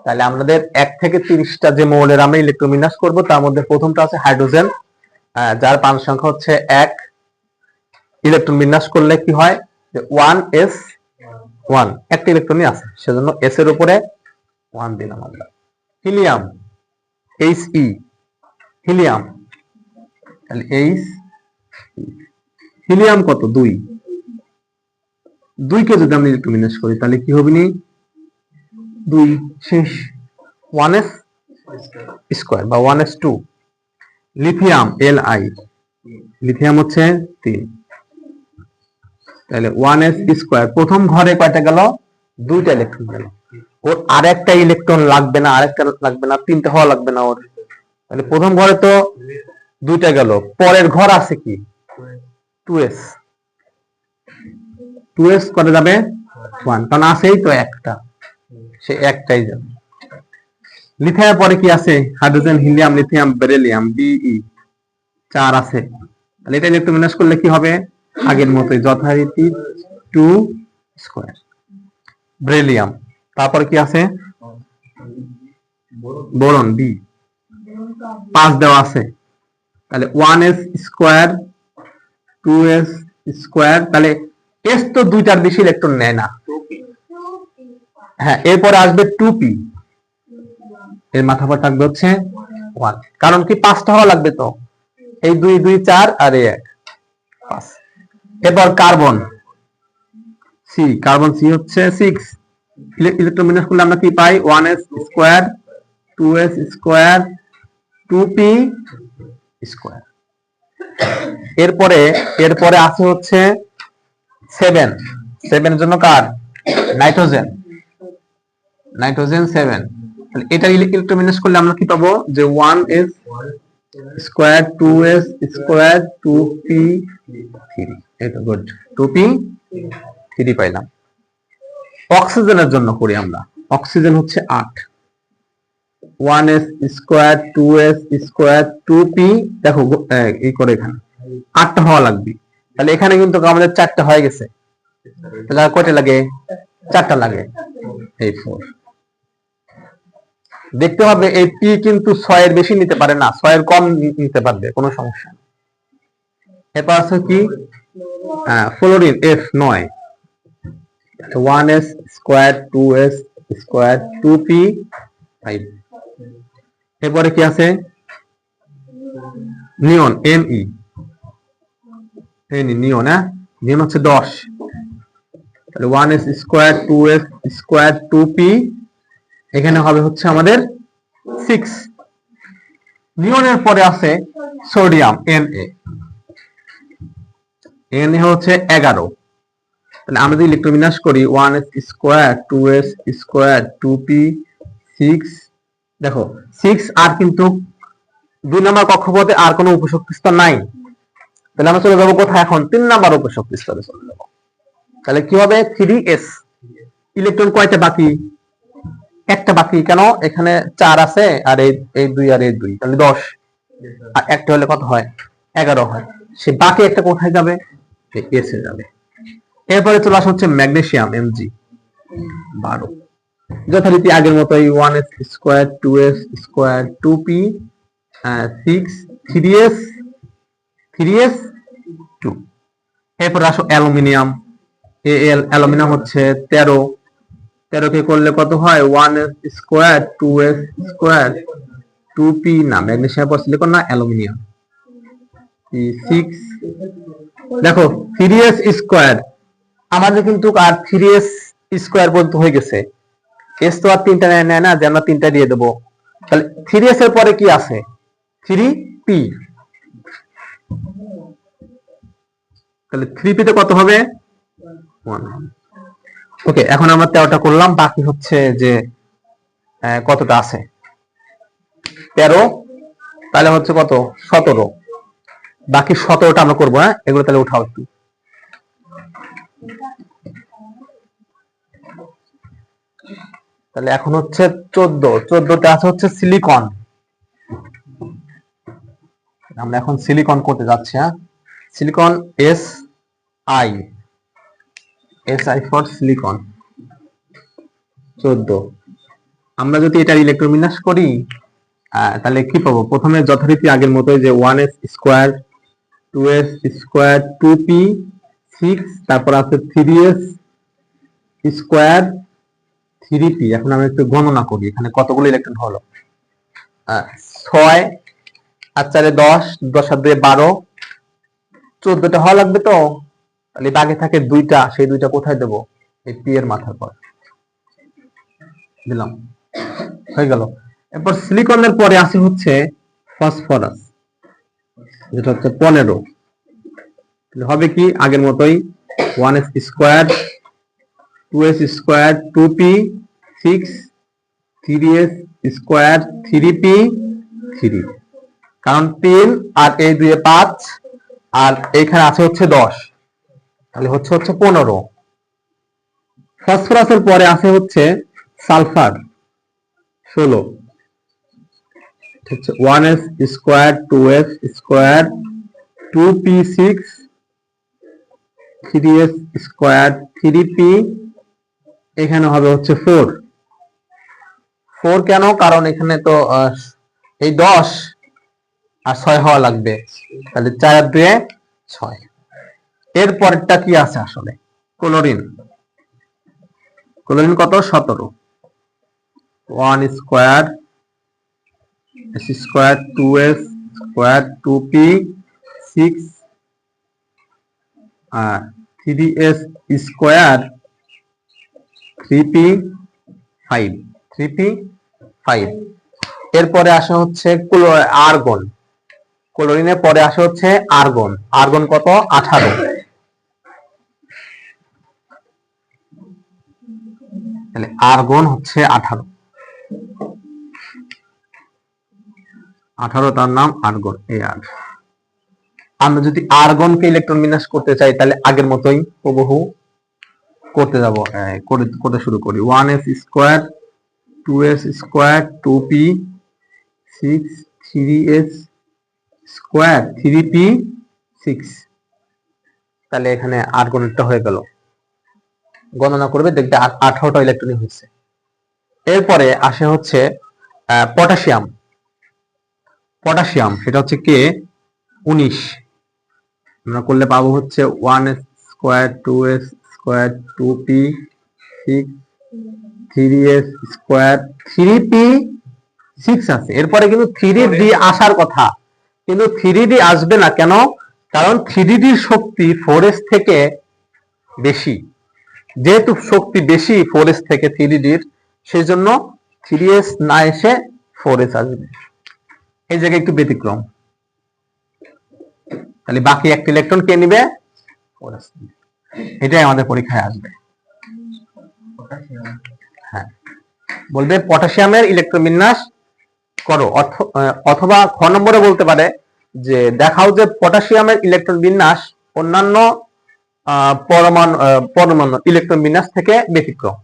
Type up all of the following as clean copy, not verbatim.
তাহলে আমাদের 1 থেকে 30টা যে মৌলের আমরা ইলেকট্রন বিন্যাস করব তার মধ্যে প্রথমটা আছে হাইড্রোজেন, যার পারমাণবিক সংখ্যা হচ্ছে 1। ইলেকট্রন বিন্যাস করলে কি হয় যে 1s1, একটা ইলেকট্রনই আছে, সেজন্য s এর উপরে 1 দিলাম আমরা। হিলিয়াম He, হিলিয়াম, তাহলে H, হিলিয়াম কত 2, 2 কে যদি আমরা ইলেকট্রন বিন্যাস করি তাহলে কি হবে নি 2 শেষ, 1s স্কয়ার বা 1s2। লিথিয়াম Li, লিথিয়াম হচ্ছে 3, তাহলে 1s স্কয়ার। প্রথম ঘরে কয়টা গেল 2টা ইলেকট্রন গেল, ওর আরেকটা ইলেকট্রন লাগবে না, আরেকটা লাগবে না, 3টা হওয়া লাগবে না ওর, তাহলে প্রথম ঘরে তো 2টা গেল, পরের ঘর আছে কি 2s, 2s করে যাবে 1, কারণ আছেই তো একটা, সে একটাই যাবে। লিথিয়াম পরে কি আছে hydrogen, helium, lithium, beryllium, Be 4 আছে, তাহলে এটা ইলেকট্রন বিন্যাস করলে কি হবে আগের মতোই যথারীতি 2 স্কয়ার। বেরিলিয়াম, তারপরে কি আছে বোরন B 5 দেওয়া আছে, তাহলে 1s স্কয়ার 2s স্কয়ার, তাহলে s তো 2টার বেশি ইলেকট্রন নেয় না, হ্যাঁ এরপরে আসবে 2p, এর মাথা পর থাকবে হচ্ছে 1, কারণ কি 5টা হওয়া লাগবে তো, এই 2 2 4 আর এই 1 5। এরপর কার্বন C, কার্বন C হচ্ছে 6, ইলেকট্রন বিন্যাস করলে আমরা কি পাই 1s square 2s square 2p square. এরপরে আছে হচ্ছে 7, 7 এর জন্য কার নাইট্রোজেন, 7, তাহলে এটা ইলেকট্রন বিন্যাস করলে আমরা কি পাবো যে 1s square 2s square 2p3, এই তো গুড 2p3 পাইলাম। অক্সিজেনের জন্য করি আমরা, অক্সিজেন হচ্ছে 8, 1s square 2s square 2p, দেখো এই করে এখানে 8টা হওয়া লাগবে, তাহলে এখানে কিন্তু আমাদের 4টা হয়ে গেছে, তাহলে কয়টা লাগে 4টা লাগে, এই 4। দেখতে হবে এই p কিন্তু 6 এর বেশি নিতে পারে না, 6 এর কম নিতে পারবে, কোনো সমস্যা নেই। এরপর আছে কি fluorine F9, 1s square 2s square 2p5। এরপরে কি আছে নিয়ন Ne, নিয়ন, নিয়ন হচ্ছে 10, তাহলে 1s square 2s square 2p, এখানে হবে হচ্ছে আমাদের 6। নিয়নের পরে আছে সোডিয়াম Na হচ্ছে 11, তাহলে আমরা যদি ইলেকট্রন বিন্যাস করি 1s square 2s square 2p 6, দেখো 6 আর কিন্তু 2 নম্বর কক্ষপথে আর কোনো উপশক্তি স্তর নাই, তাহলে আমরা চলে যাবো কোথায় এখন 3 নম্বর উপশক্তি স্তরে চলে যাবো, তাহলে কি হবে 3s। ইলেকট্রন কয়টা বাকি, একটা বাকি, কেন এখানে 4 আছে আর এই 2 আর এই 2, তাহলে 10, আর একটা হলে কত হয় 11 হয়, সে বাকি একটা কোথায় যাবে s এ যাবে। এরপরে চলে আসা হচ্ছে ম্যাগনেসিয়াম Mg 12, যথারীতি আগের মতোই 1s square 2s square 2p 6 3s 2। এরপর আসো অ্যালুমিনিয়াম Al, অ্যালুমিনিয়াম হচ্ছে 13, 13 কে করলে কত হয় 1s square 2s square 2p, না ম্যাগনেসিয়াম পর সিলিকন না অ্যালুমিনিয়াম 6। দেখো 3s স্কয়ার আমাদের কিন্তু আর 3s স্কয়ার পর্যন্ত হয়ে গেছে, s তো আর 3টা নেয় না যে আমরা 3টা দিয়ে দেবো, তাহলে 3s এর পরে কি আছে 3p, তাহলে 3p তে কত হবে 1 হবে। ওকে, এখন আমরা 13টা করলাম, বাকি হচ্ছে যে কতটা আছে 13, তাহলে হচ্ছে কত 17, বাকি 17টা আমরা করবো, এগুলো তাহলে উঠাও একটু। তাহলে এখন হচ্ছে 14তে আছে হচ্ছে সিলিকন, আমরা এখন সিলিকন করতে যাচ্ছি। সিলিকন Si ফর সিলিকন 14, আমরা যদি এটার ইলেকট্রন বিন্যাস করি তাহলে কি পাবো? প্রথমে যথারীতি আগের মতোই যে 1s square 2s square 2p 6, তারপর আছে 3s স্কয়ার 3p। এখন আমরা একটু গণনা করি এখানে কতগুলো ইলেকট্রন হলো। 6 আর 4 10, 10 আর 2 12, 14টা হওয়া লাগবে তো। তাহলে বাকি থাকে দুইটা, সেই দুইটা কোথায় দেব? এই p এর মাথার পর দিলাম, হয়ে গেল। এরপর সিলিকনের পরে আসে হচ্ছে ফসফরাস, যেটা হচ্ছে 15। হবে কি আগের মতোই 1s square 2s square 2p 6 3s square 3p 3, কারণ 3 আর এই 2 5 আর এখানে আছে হচ্ছে 10, তাহলে হচ্ছে 15। ফসফরাসের পরে আছে হচ্ছে সালফার 16, হচ্ছে 1s square 2s square 2p6 3s square 3p, এখানে হবে হচ্ছে 4 কেন? কারণ এখানে তো এই 10 আর 6 হওয়া লাগবে, তাহলে 4 আর 2 6। এর পরেরটা কি আছে আসলে? ক্লোরিন। ক্লোরিন কত? 17, 1 square s square 2s square 2p 6 আর 3s স্কয়ার 3p 5 3p 5। এরপরে আসে হচ্ছে আর্গন। ক্লোরিনের পরে আসে হচ্ছে আর্গন। আর্গন কত? 18, তাহলে আর্গন হচ্ছে 18, তার নাম আর্গন। এই আর আমরা যদি আর্গনকে ইলেকট্রন বিন্যাস করতে চাই তাহলে আগের মতোই হুবহু করতে যাব, করতে শুরু করি। 1s square 2s square 2p 6 3s square 3p 6, তাহলে এখানে আর্গনেরটা হয়ে গেল। গণনা করবে দেখবে 18টা ইলেকট্রনই হয়েছে। এরপরে আসে হচ্ছে পটাশিয়াম। পটাশিয়াম সেটা হচ্ছে কে 19, আমরা করলে পাবো হচ্ছে 1s square 2s square 2p 6 3s square 3p 6 আছে। এরপরে কিন্তু 3d আসার কথা, কিন্তু 3d আসবে না কেন? কারণ 3d শক্তি 4s থেকে বেশি। যেহেতু শক্তি বেশি 4s থেকে 3d সেই জন্য 3s না এসে 4s আসবে। এই জায়গায় একটু ব্যতিক্রম। তাহলে বাকি একটা ইলেকট্রন কে নিবে? 4s। এটাই আমাদের পরীক্ষায় আসবে। হ্যাঁ, বলবে পটাশিয়ামের ইলেকট্রন বিন্যাস করো, অথবা খ নম্বরে বলতে পারে যে দেখাও যে পটাশিয়ামের ইলেকট্রন বিন্যাস অন্যান্য পরমাণু ইলেকট্রন বিন্যাস থেকে ব্যতিক্রম।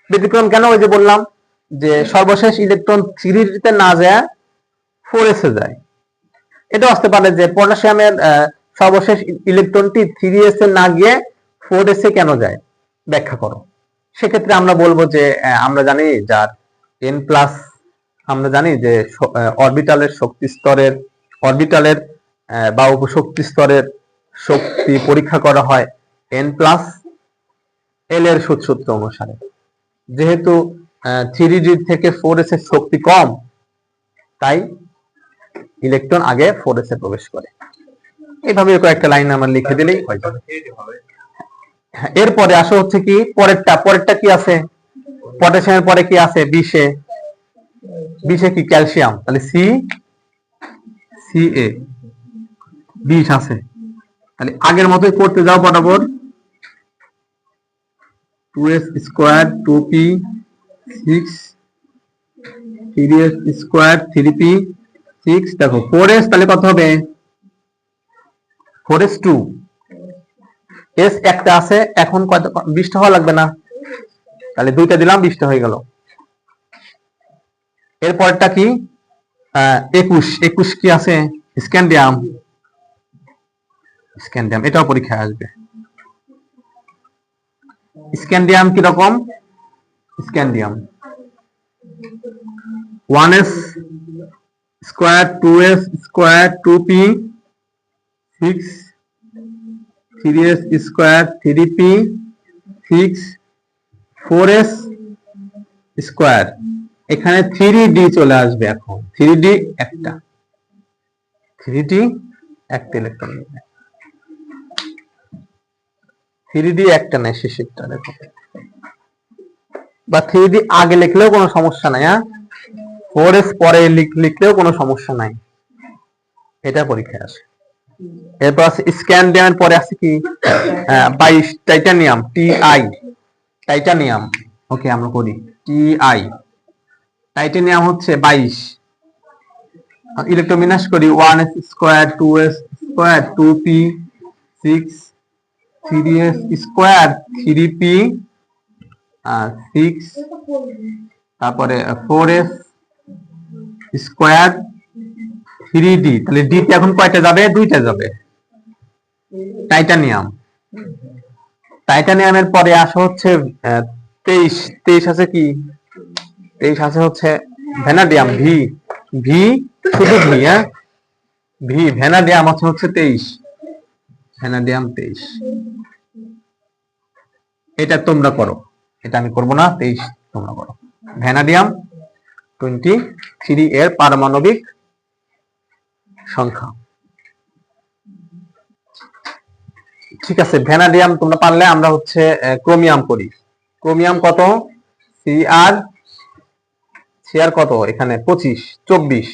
ব্যতিক্রম কেন? ওই যে বললাম যে সর্বশেষ ইলেকট্রন 3d তে না যায় 4s এ যায়। এটা আসতে পারে যে পটাশিয়ামের সর্বশেষ ইলেকট্রনটি 3s এ না গিয়ে 4s এ কেন যায়, ব্যাখ্যা করো। সেক্ষেত্রে আমরা বলবো যে আমরা জানি যার n+, আমরা জানি যে অরবিটালের শক্তি স্তরের বা উপশক্তি স্তরের শক্তি পরীক্ষা করা হয় n+l এর সূত্র অনুসারে। যেহেতু 3d থেকে 4s এর শক্তি কম, তাই ইলেকট্রন আগে 4s এ প্রবেশ করে। এইভাবে কয়েকটা লাইন আমরা লিখে দিলেই হয়ে যাবে। এরপরে আসো হচ্ছে কি পরেরটা কি আছে? পটাশিয়ামের পরে কি আছে? 20 কি? ক্যালসিয়াম। তাহলে Ca 20 আছে। তাহলে আগের মতোই করতে যাও বরাবর। 2s square 2p 6 3s square 3p 6, দেখো 4s তাহলে কত হবে? 4s 2, s একটা আছে, এখন কত? 20টা হওয়া লাগবে না, তাহলে দুইটা দিলাম 20টা হয়ে গেল। এরপরটা কি? 21 কি আছে? স্ক্যান্ডিয়াম। এটাও পরীক্ষায় আসবে। স্ক্যান্ডিয়াম কি রকম? Scandium 1s square 2s square 2p 6 3s square 3p 6 4s square. এখানে 3d চলে আসবে। এখন 3d একটা, 3d একটা ইলেকট্রন নেবে, 3d একটা নেয় শেষেরটা। দেখো, বা 3d আগে লিখলেও কোনো সমস্যা নাই, হ্যাঁ 4s পরে লিখলেও কোনো সমস্যা নাই, এটা পরীক্ষায় আসে। এরপর আছে স্ক্যান্ডিয়ামের পরে আছে কি 22 টাইটানিয়াম, টিআই টাইটানিয়াম। ওকে, আমরা করি টিআই টাইটানিয়াম হচ্ছে 22। ইলেকট্রোবিন্যাস করি 1s square 2s square 2p 6 3s square 3p 6 তারপরে 4s স্কয়ার 3d। তাহলে d তে এখন কয়টা যাবে? দুইটা যাবে। টাইটানিয়াম, টাইটানিয়ামের পরে আসা হচ্ছে 23। 23 আছে কি? 23 আছে হচ্ছে ভ্যানাডিয়াম, ভি ভি শুধু ভি, হ্যাঁ ভি ভ্যানাডিয়াম আছে হচ্ছে 23, ভ্যানাডিয়াম 23। এটা তোমরা করো, এটা আমি করব না, 23 তোমরা করো। ভ্যানাডিয়াম 23 এর পারমাণবিক সংখ্যা। ঠিক আছে, ভ্যানাডিয়াম তোমরা পারলে। আমরা হচ্ছে ক্রোমিয়াম করি। ক্রোমিয়াম কত? সিআর কত এখানে? 25 24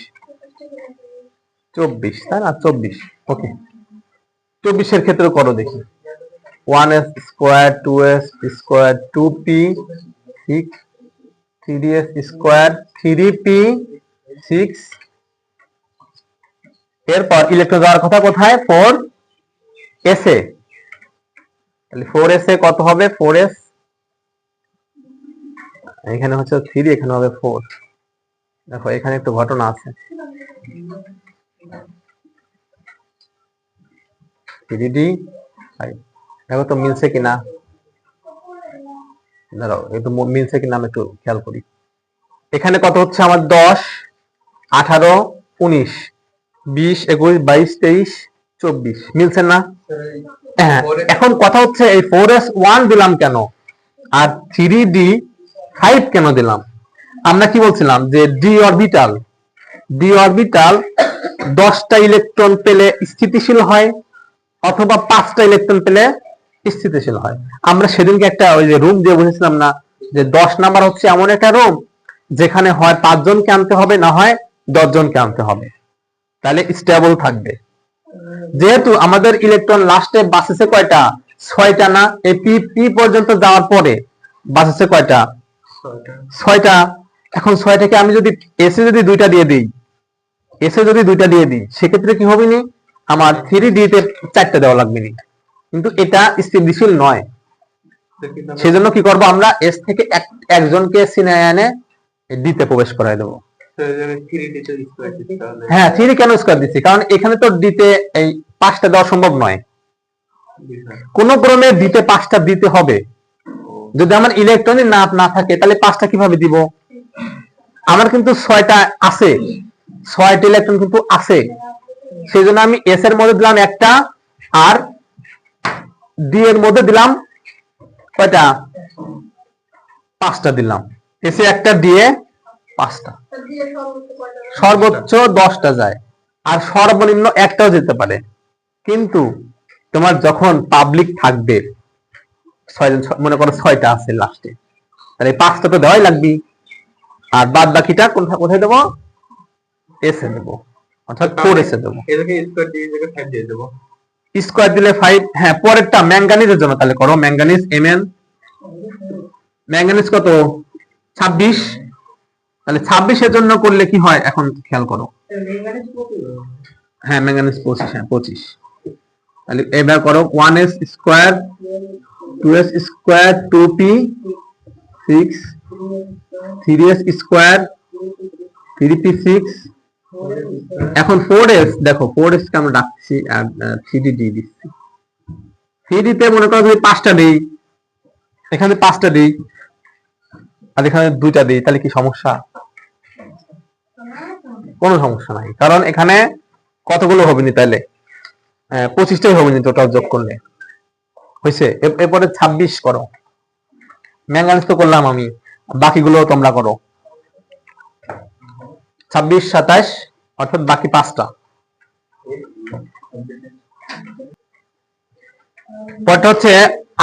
তাই না? 24। ওকে, 24 এর ক্ষেত্রে করো দেখি। 1s square 2s square 2p 6 3s square 3p 6। এরপর ইলেকট্রন যাওয়ার কথা কোথায়? 4s এ। তাহলে 4s এ কত হবে? 4s এখানে হচ্ছে 3, এখানে হবে 4। দেখো এখানে একটু ঘটনা আছে। 3d 5। দেখো তো মিলছে কিনা, দাঁড়াও একটু মিলছে কিনা আমি একটু খেয়াল করি। এখানে কত হচ্ছে আমার? 10 18 19 20 21 22 23 24 মিলছে না? হ্যাঁ, এখন কথা হচ্ছে এই 4s 1 দিলাম কেন আর 3d 5 কেন দিলাম? আমরা কি বলছিলাম যে ডি অরবিটাল 10টা ইলেকট্রন পেলে স্থিতিশীল হয় অথবা 5টা ইলেকট্রন পেলে স্থিতিশীল হয়। আমরা সেদিনকে একটা ওই যে রুম দিয়ে বুঝেছিলাম না, যে 10 নাম্বার হচ্ছে এমন একটা রুম যেখানে হয় 5 জনকে আনতে হবে, না হয় 10 জনকে আনতে হবে, তাহলে স্টেবল থাকবে। যেহেতু আমাদের ইলেকট্রন লাস্টে বাঁচেছে কয়টা? 6টা না? এই পি পর্যন্ত যাওয়ার পরে বাঁচেছে কয়টা? 6টা। এখন 6টাকে আমি যদি এসে যদি দুইটা দিয়ে দিই, সেক্ষেত্রে কি হবে? নি আমার 3d তে 4টা দেওয়া লাগবে নি, কিন্তু এটা স্থিতিশীল নয়। সেজন্য কি করব? আমরা এস থেকে একজনকে সিনায় এনে ডিতে প্রবেশ করাই দেবো। হ্যাঁ, 3 কেন স্কয়ার দিচ্ছি? কারণ এখানে তো ডিতে এই 5টা দেওয়া সম্ভব নয়। কোন ক্রমে ডিতে 5টা দিতে হবে। যদি আমার ইলেকট্রনই না থাকে তাহলে 5টা কিভাবে দিব? আমার কিন্তু 6টা আছে, 6টা ইলেকট্রন কিন্তু আছে, সেই জন্য আমি এস এর মধ্যে দিলাম একটা, আর ডি এর মধ্যে দিলাম কয়টা? 5টা দিলাম। এসে একটা দিয়ে 5টা, সর্বোচ্চ 10টা যায়, আর সর্বনিম্ন একটাও যেতে পারে। কিন্তু তোমার যখন পাবলিক থাকবে, মনে করো 6টা আছে লাস্টে, তাহলে 5টা তো দেওয়াই লাগবে, আর বাদ বাকিটা কোথায় দেবো? এসে দেবো, অর্থাৎ 4s এ দেবো। স্কয়ার দিলে 5। হ্যাঁ, পরেরটা ম্যাঙ্গানিজের জন্য তাহলে করো। ম্যাঙ্গানিজ Mn, ম্যাঙ্গানিজ কত? 26। তাহলে 26 এর জন্য করলে কি হয় এখন খেয়াল করো। হ্যাঁ, ম্যাঙ্গানিজ 25। হ্যাঁ 25। তাহলে এবার করো 1s square 2s square 2p 6 3s square 3p 6। এখন 4s, দেখো 4s কে আমরা ডাকছি আর 3d দিয়ে দিচ্ছি। 3d তে মনে করো যদি 5টা দেই, এখানে 5টা দেই আর এখানে 2টা দেই, তাহলে কি সমস্যা? কোনো সমস্যা নাই, কারণ এখানে কতগুলো হবে নি তাইলে 25টাই হবে নি টোটাল যোগ করলে হয়েছে। এরপরে 26 করো, ম্যাঙ্গানিজ তো করলাম আমি, বাকিগুলো তোমরা করো। 26 27 অর্থাৎ বাকি 5টা। পরটা হচ্ছে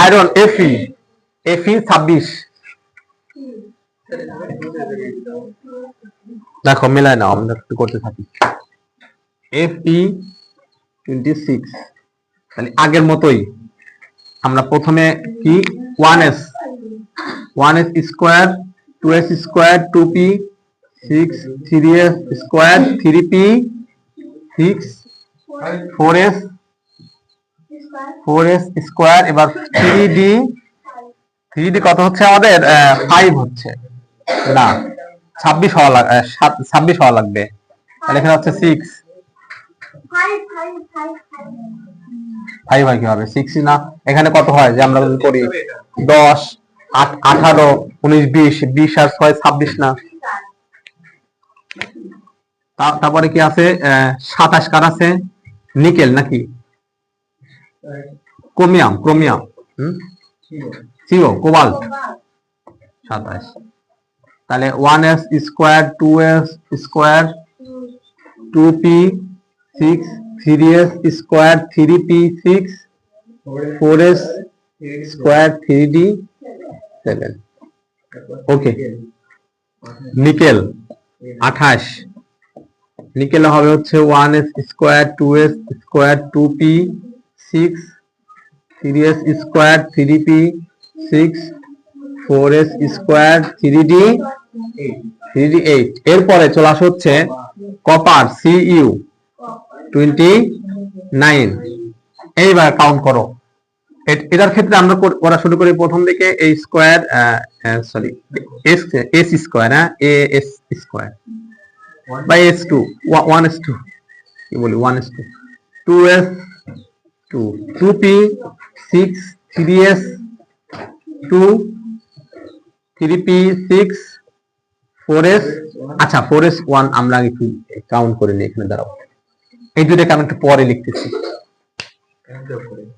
আয়রন Fe 26। দেখো মিলাই নাও, আমরা একটু করতে থাকি। Fe 26, তাহলে আগের মতোই আমরা প্রথমে কি 1s square 2s square 2p 6 3s square 3p 6 4s square, এবার 3d কত হচ্ছে আমাদের 5 হচ্ছে না 26 হওয়া লাগবে, তাহলে এখানে হচ্ছে 6 5 হয় কি হবে 6 না, এখানে কত হয় যে আমরা যদি করি 10 18 19 20 20 আর 6 26 না। তারপরে কি আছে 27 কার আছে নিকেল নাকি ক্রোমিয়াম সিও কোবাল্ট 27, তাহলে 1s square 2s square 2p 6 3s square 3p 6 4s square 3d 7। ওকে, নিকেল 28, নিকেল হবে হচ্ছে 1s square 2s square 2p 6 3s square 3p 6 4s square 3d 8। এরপরে চলে আসে হচ্ছে কপার Cu 29। এইবার কাউন্ট করো, এটার ক্ষেত্রে আমরা করা শুরু করি প্রথম দিকে এই square S square S square by s2 1s2 কি বলি 1s2 2s 2p 6 3s 2 3p 6 4s, আচ্ছা 4s 1 আমরা একটু কাউন্ট করে নিই এখানে, দাঁড়াও এই দুটোকে আমি একটু পরে লিখতেছি।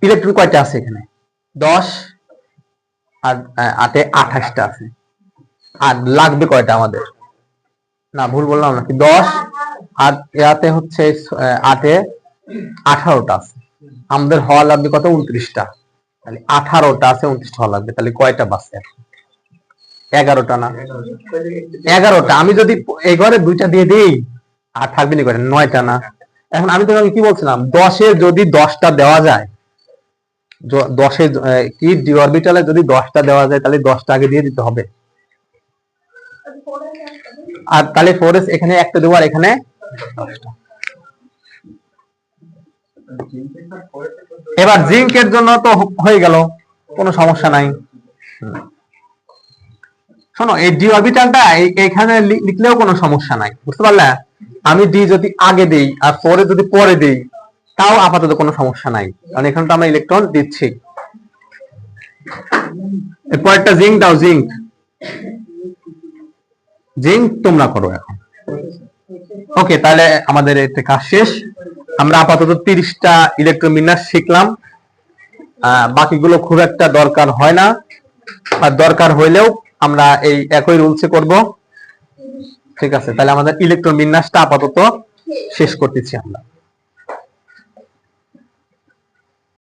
ইলেকট্রন কয়টা আছে এখানে 10 আর 8 এ 28টা আছে, আর লাগবে কয়টা আমাদের, না ভুল বললাম নাকি 10 আর এতে হচ্ছে 8 এ 18টা আছে, আমাদের হওয়া লাগবে কত 29টা, তাহলে 18টা আছে 29টা হওয়া লাগবে, তাহলে কয়টা বাঁচে 11টা না 11টা। আমি যদি এই ঘরে 2টা দিয়ে দিই আর থাকবে না করে 9টা না। এখন আমি তোমাকে কি বলছিলাম 10 এ যদি 10টা দেওয়া যায়, 10 এ কি ডি অরবিটালে যদি 10টা দেওয়া যায় তাহলে 10টা আগে দিয়ে দিতে হবে, আর তাহলে 4s এখানে একটা দেবো আর এখানে 10টা। এবার জিঙ্কের জন্য তো হয়ে গেল, কোনো সমস্যা নাই। শোনো এই ডি অরবিটালটা এখানে লিখলেও কোনো সমস্যা নাই, বুঝতে পারলে? আমি ডি যদি আগে দেই আর 4 যদি পরে দেই তাও আপাতত কোনো সমস্যা নাই, কারণ এখানে তো আমরা ইলেকট্রন দিচ্ছি। এরপর একটা জিঙ্ক দাও, জিঙ্ক তোমরা করো এখন। ওকে, তাহলে আমাদের এটা কাজ শেষ। আমরা আপাতত 30টা ইলেকট্রন বিন্যাস শিখলাম, বাকিগুলো খুব একটা দরকার হয় না, আর দরকার হইলেও আমরা এই একই রুলসে করব। ঠিক আছে, তাহলে আমাদের ইলেকট্রন বিন্যাসটা আপাতত শেষ করতেছি আমরা।